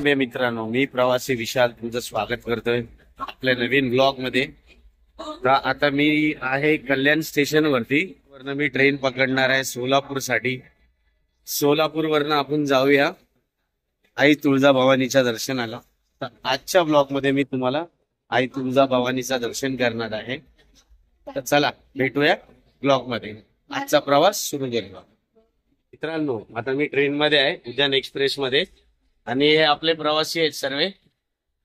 बे मित्रांनो, मी प्रवासी विशाल तुमचं स्वागत करतोय आपल्या नवीन ब्लॉग मध्ये। तर आता मी आहे कल्याण स्टेशन वरती, वरनं मी ट्रेन पकडणार आहे सोलापूर साठी। सोलापूर वरनं आपण जाऊया आई तुळजाभवानीच्या दर्शनाला। तर आजच्या ब्लॉग मध्ये मी तुम्हाला आई तुळजाभवानीचं दर्शन करणार आहे। तर चला भेटूया ब्लॉग मध्ये, आजचा प्रवास सुरू करूया। मित्रांनो, आता मी ट्रेन मध्ये आहे उद्यान एक्सप्रेस मध्ये, आणि हे आपले प्रवासी आहेत सर्व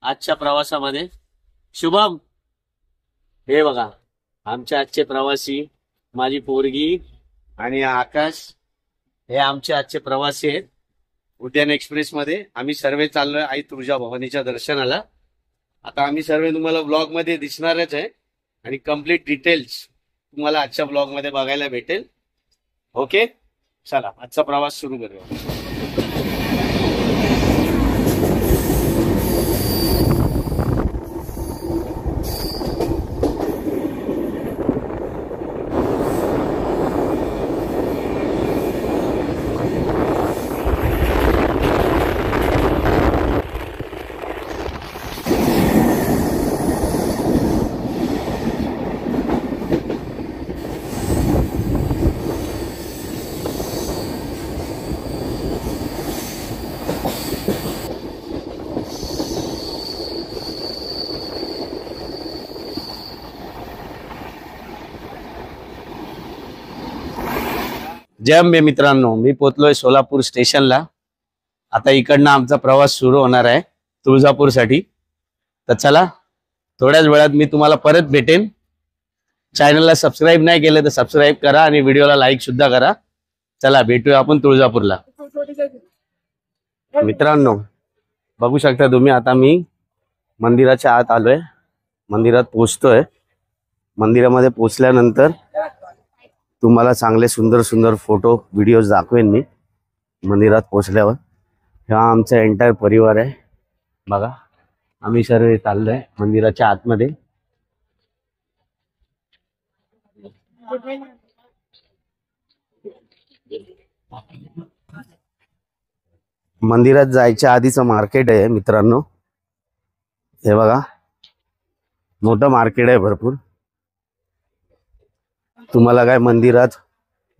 आजच्या प्रवासामध्ये। शुभम, हे बघा आमचे आजचे प्रवासी, माझी पोरगी आणि आकाश, हे आमचे आजचे प्रवासी आहेत उद्यान एक्सप्रेस मध्ये। आम्ही सर्व चाललोय आई तुळजाभवानीच्या दर्शनाला। आता आम्ही सर्व तुम्हाला ब्लॉग मध्ये दिसणारच आहे आणि कम्प्लीट डिटेल्स तुम्हाला आजच्या ब्लॉग मध्ये बघायला भेटेल। ओके, चला आजचा प्रवास सुरू करूया। जय अंबे मित्रांनो, मी पोहोचलोय सोलापूर स्टेशनला। आता इकडनं आमचा प्रवास सुरू होणार आहे तुळजापूरसाठी। तर चला, थोड्याच वेळात मी तुम्हाला परत भेटेन। चॅनलला सबस्क्राईब नाही केलं तर सबस्क्राईब करा आणि व्हिडिओला लाईक सुद्धा करा। चला भेटूया आपण तुळजापूरला। मित्रांनो, बघू शकता तुम्ही, आता मी मंदिराच्या आत आलोय, मंदिरात पोहोचतोय। मंदिरामध्ये पोहोचल्यानंतर तुम्हाला चांगले सुंदर सुंदर फोटो व्हिडिओज दाखवेन मी मंदिरात पोहोचल्यावर। हा आमचा एंटायर परिवार आहे, बघा आम्ही सर्व चाललोय मंदिराच्या आतमध्ये। मंदिरात जायच्या आधीचं मार्केट आहे मित्रांनो, हे बघा मोठं मार्केट आहे भरपूर। तुम्हाला काय मंदिरात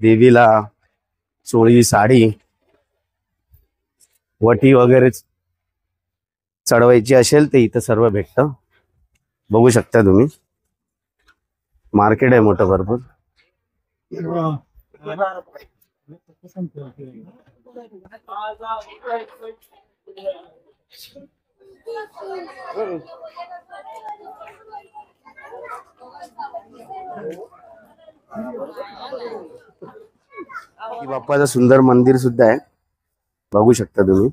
देवीला चोळी, साडी, वटी वगैरे चढवायची असेल ते इथं सर्व भेटतं। बघू शकता तुम्ही, मार्केट आहे मोठं भरपूर। बाप्पाचं सुंदर मंदिर सुद्धा आहे, बघू शकता तुम्ही।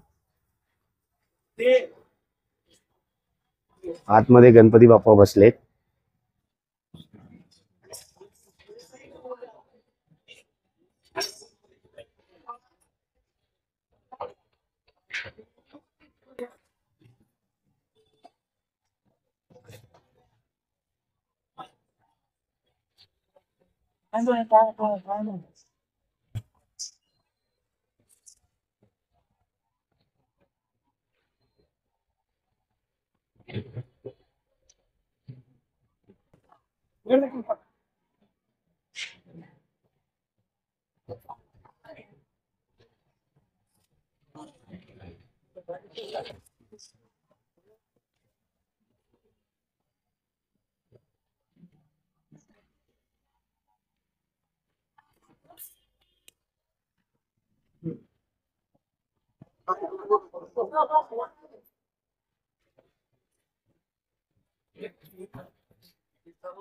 आतमध्ये गणपती बाप्पा बसलेत।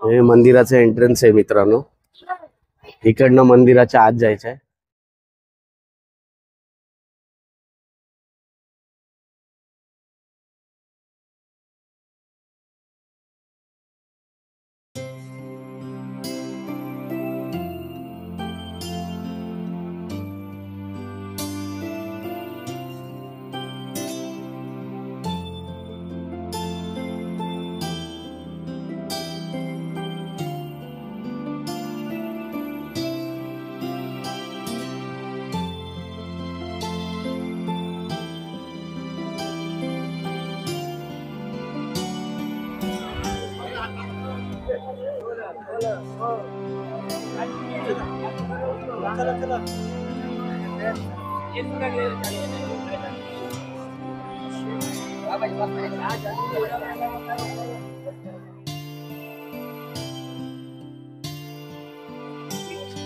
हे मंदिराचं एंट्रन्स आहे मित्रांनो, इकडनं मंदिराच्या आत जायचं आहे।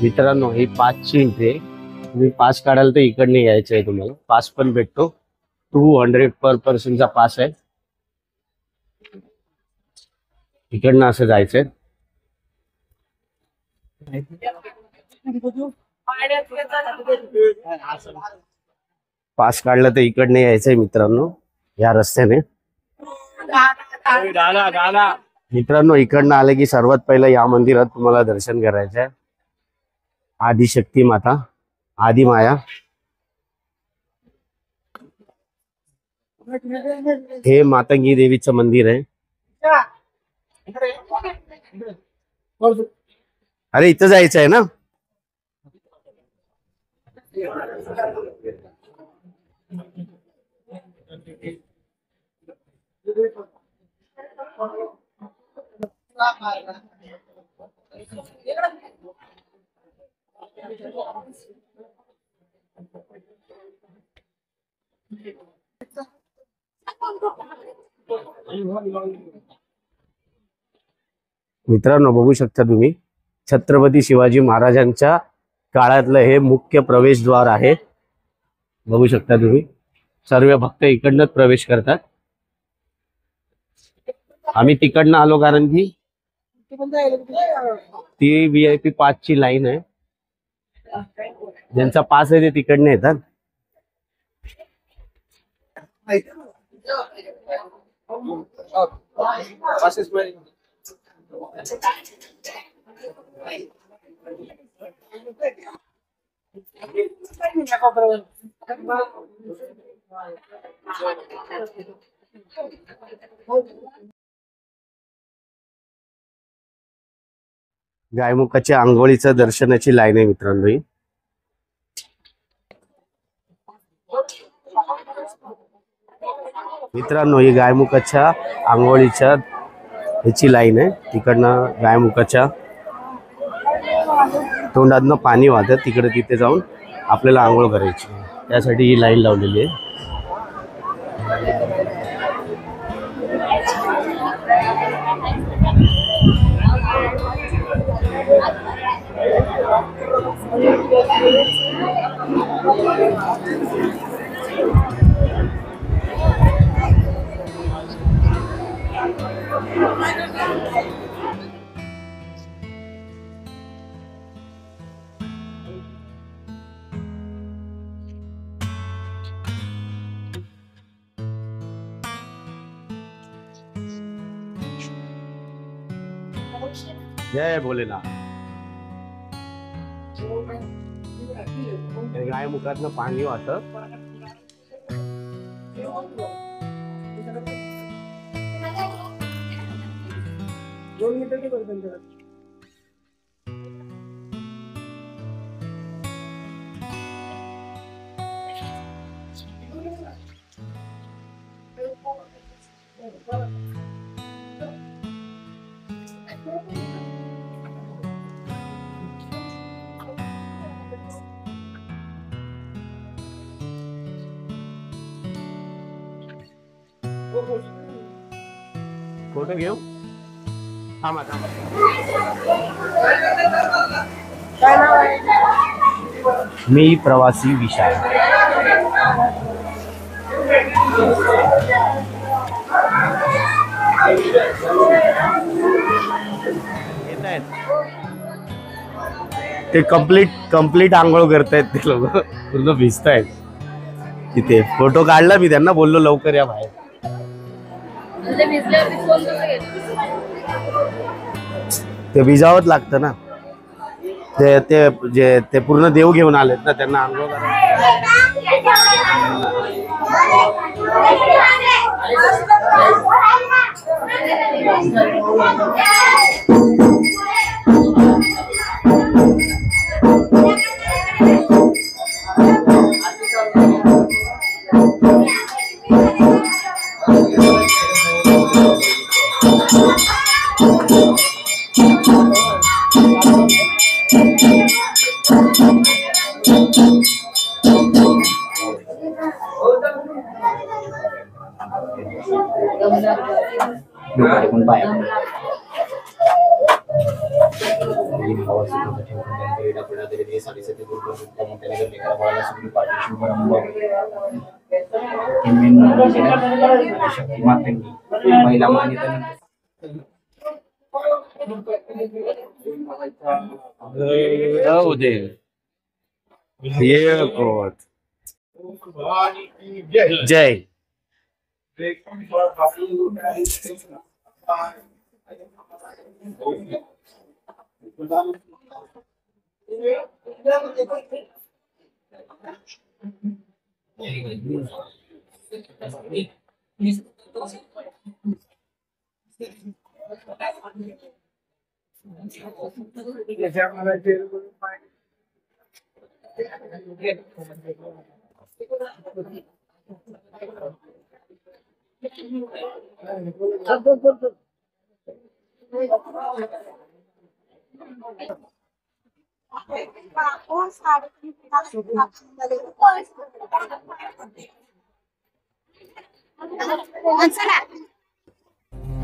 मित्रांनो, ही 5ची एंट्री आहे. तुम्ही पास काढाल तर इकडने यायचं आहे. तुम्हाला पास पण भेटतो. 200 पर पर्सनचा पास आहे. इकडनं असं जायचंय. पास काढलं तर इकडने यायचंय मित्रांनो, या रस्त्याने. मित्रांनो, इकडनं आले की सर्वात पहिलं या मंदिरात तुम्हाला दर्शन करायचंय. आदिशक्ती माता, आदि माया. हे मातंगी देवीचं मंदिर आहे. अरे इथं जायचं आहे ना. मित्रांनो, बघू शकता तुम्ही, छत्रपती शिवाजी महाराजांच्या काळातलं हे मुख्य प्रवेशद्वार आहे. बघू शकता तुम्ही, सर्व भक्त इकडनंच प्रवेश करतात. आम्ही तिकडनं आलो कारण की ती VIP 5ची लाईन आहे. ज्यांचा पास आहे ते तिकडनं येतात. गायमुखाच्या आंघोळीचं दर्शनाची लाईन आहे मित्रांनो ही. मित्रांनो, ही गायमुखाच्या आंघोळीच्या ह्याची लाईन आहे. तिकडनं गायमुखाच्या तोंडातनं पाणी वाहतं, तिकडे तिथे जाऊन आपल्याला आंघोळ करायची. त्यासाठी ही लाईन लावलेली आहे. जय भोलेनाथ. गायमुखातनं पाणी वाहतं. फोटो घेऊ. थांबा थांबा. मी प्रवासी विशाल. ते कंप्लीट आंघोळ करतायत ते लोक, पूर्ण भिजतायत. तिथे फोटो काढला मी, त्यांना बोललो लवकर या बाहेर. ते भिजावत लागतं ना. ते पूर्ण देव घेऊन आलेत ना, त्यांना आंघोळ महिला मान्यता ये बहुत जय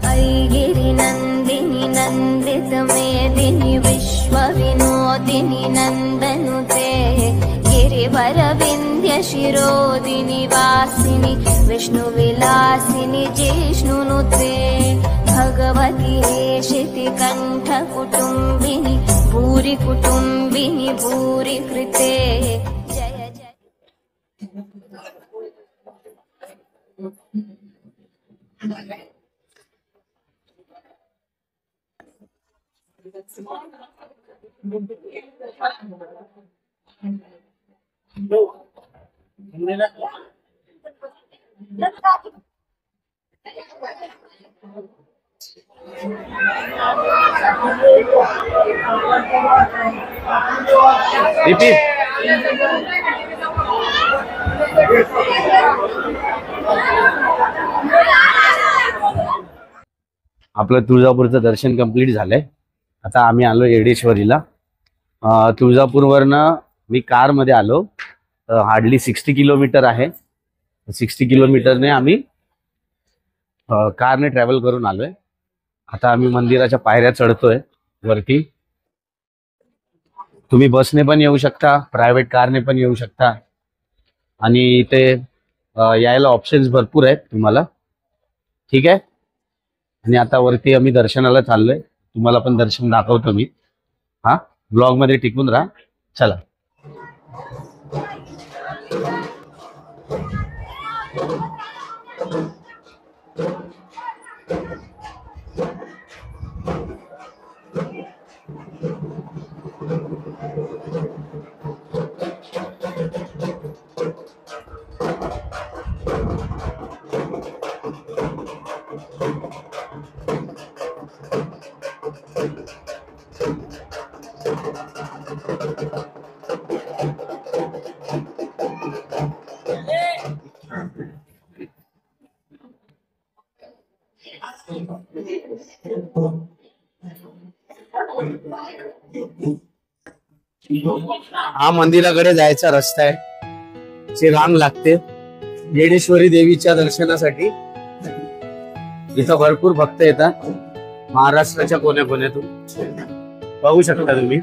ऐगिरि नन्दिनि नन्दित मेदिनि विश्वविनोदिनि नन्दनुते गिरिवर विन्ध्य शिरोदिनि वासिनि विष्णुविलासिनि जिष्णुनुते भगवति हेशिति कण्ठ कुटुम्बिनि भूरि कुटुम्बिनि भूरि कृते जय जय। रिपीट आपलं तुळजापूरचं दर्शन कंप्लीट झालंय. आता आम्ही आलो येडेश्वरीला. तुळजापूरवरनं मी कारमध्ये आलो. हार्डली 60 किलोमीटर आहे. 60 किलोमीटरने आम्ही कारने ट्रॅव्हल करून आलोय. आता आम्ही मंदिराच्या पायऱ्या चढतोय वरती. तुम्ही बसने पण येऊ शकता, प्रायव्हेट कारने पण येऊ शकता आणि इथे यायला ऑप्शन्स भरपूर आहेत तुम्हाला. ठीक आहे. आणि आता वरती आम्ही दर्शनाला चाललोय. तुम्हाला पण दर्शन दाखवतो मी. हा, ब्लॉग मध्ये टिकून राहा. चला. हा मंदिराकडे जायचा रस्ता आहे. ची रांग लागते येडेश्वरी देवीच्या दर्शनासाठी. इथं भरपूर भक्त येतात महाराष्ट्राच्या कोण्याकोण्यातून. बघू शकता तुम्ही.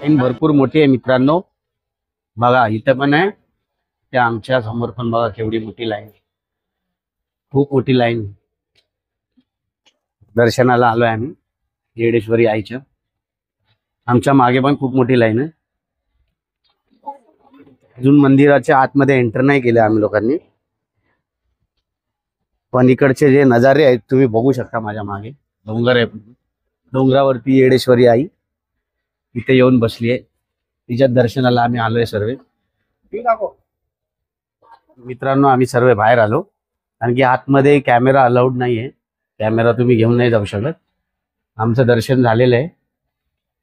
लाईन भरपूर मोठी आहे मित्रांनो. बघा इथं पण आहे, त्या आमच्या समोर पण बघा केवढी मोठी लाईन. खूप मोठी लाईन. दर्शनाला आलोय आम्ही येडेश्वरी आईच्या. आमच्या मागे पण खूप मोठी लाईन आहे. अजून मंदिराच्या आतमध्ये एंटर नाही केलं आम्ही लोकांनी. पण इकडचे जे नजारे आहेत तुम्ही बघू शकता, माझ्या मागे डोंगर आहे, डोंगरावरती येडेश्वरी आई इथे येऊन बसली आहे. तिच्या दर्शनाला आम्ही आलोय सर्व मित्रांनो. आम्ही सर्व बाहेर आलो कारण की आतमध्ये कॅमेरा अलाउड नाहीये, कॅमेरा तुम्ही घेऊन नाही जाऊ शकत. आमचं दर्शन झालेलं आहे,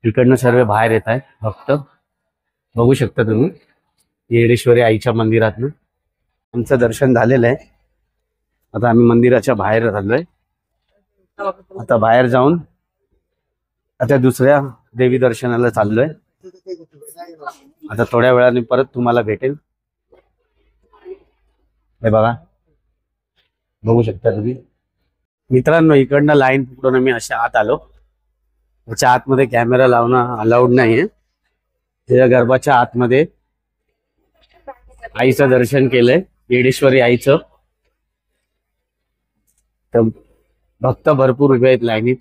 इकडनं सर्व बाहेर येत आहेत भक्त, बघू शकता तुम्ही येडेश्वरी आईच्या मंदिरातनं. आमचं दर्शन झालेलं आहे. आता आम्ही मंदिराच्या बाहेर झालोय. आता बाहेर जाऊन आता दुसऱ्या देवी दर्शनाला चाललोय. आता थोड्या वेळाने परत तुम्हाला भेटेल. हे बघा, बघू शकता तुम्ही मित्रांनो. इकडनं लाईन पकडून मी अशा आत आलो. त्याच्या आतमध्ये कॅमेरा लावणं अलाउड नाहीये. त्याच्या गर्भाच्या आतमध्ये आईचं दर्शन केलंय, येडेश्वरी आईचं. तर भक्त भरपूर उभे आहेत लाईनीत.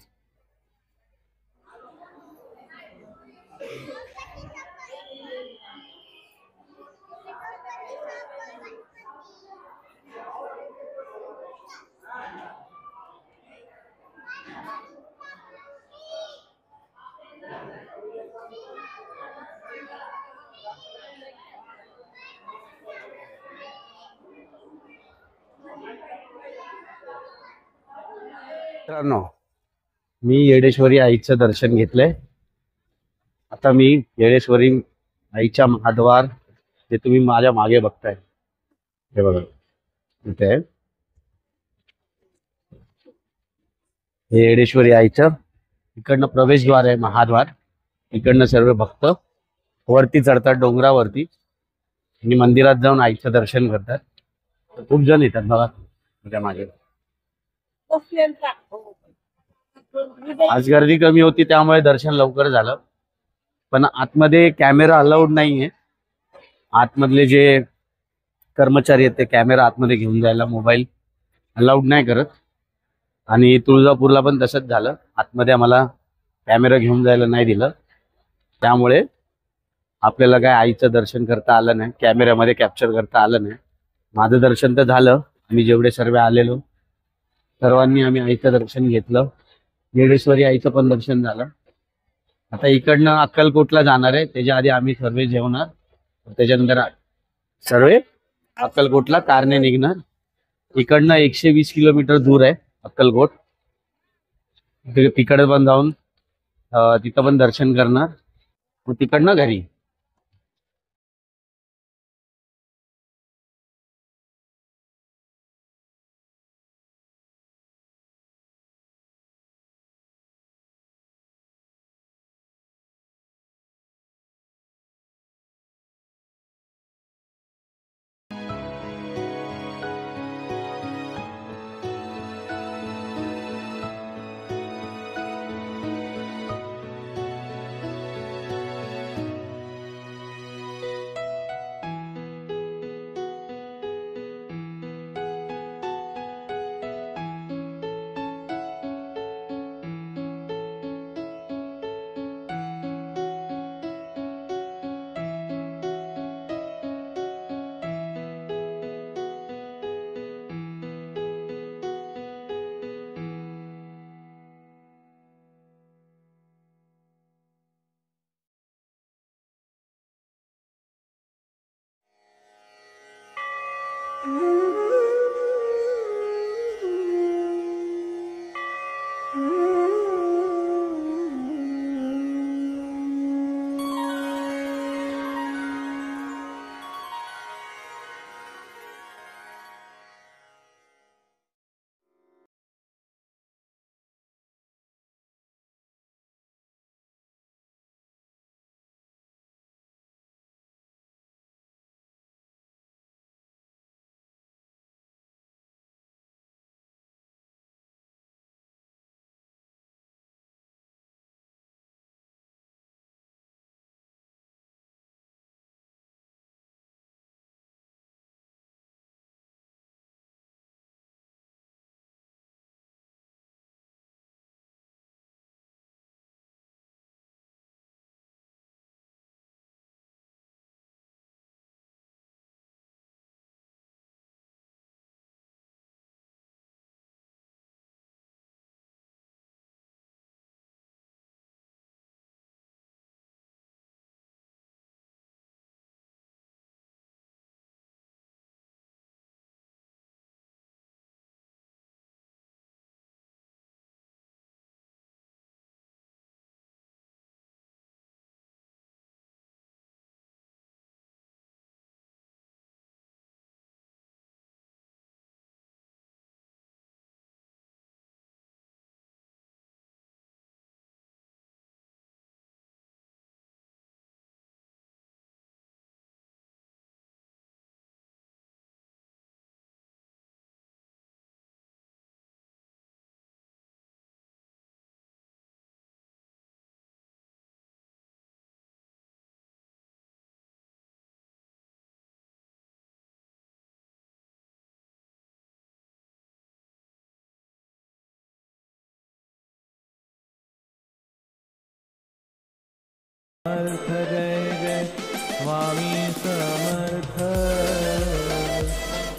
मित्रांनो, मी येडेश्वरी आईचं दर्शन घेतलंय. आता मी येडेश्वरी आईच्या महाद्वार, जे तुम्ही माझ्या मागे बघताय, हे बघा इथे आहे. हे येडेश्वरी आईचं इकडनं प्रवेशद्वार आहे, महाद्वार. इकडनं सर्व भक्त वरती चढतात डोंगरावरती आणि मंदिरात जाऊन आईचं दर्शन करतात. तर खूप जण येतात बघा माझ्या मागे. आज गर्दी कमी होती त्यामुळे दर्शन लवकर झालं. पण आतमध्ये कॅमेरा अलाउड नाहीये. आतमधले जे कर्मचारी आहेत ते कॅमेरा आतमध्ये घेऊन जायला, मोबाईल अलाउड नाही करत. आणि तुळजापूरला पण तसंच झालं, आतमध्ये आम्हाला कॅमेरा घेऊन जायला नाही दिलं. त्यामुळे आपल्याला काय आईचं दर्शन करता आलं नाही, कॅमेऱ्यामध्ये कॅप्चर करता आलं नाही. माझं दर्शन तर झालं. आम्ही जेवढे सर्व आलेलो सर्वांनी आम्ही आईचं दर्शन घेतलं. येडेश्वरी आईचं पण दर्शन झालं. आता इकडनं अक्कलकोटला जाणार आहे, त्याच्या आधी आम्ही सर्व जेवणार, त्याच्यानंतर सर्व अक्कलकोटला कारने निघणार. इकडनं 120 किलोमीटर दूर आहे अक्कलकोट. तिकडे पण जाऊन तिथं पण दर्शन करणार, मग तिकडनं घरी. अर्थगर्भ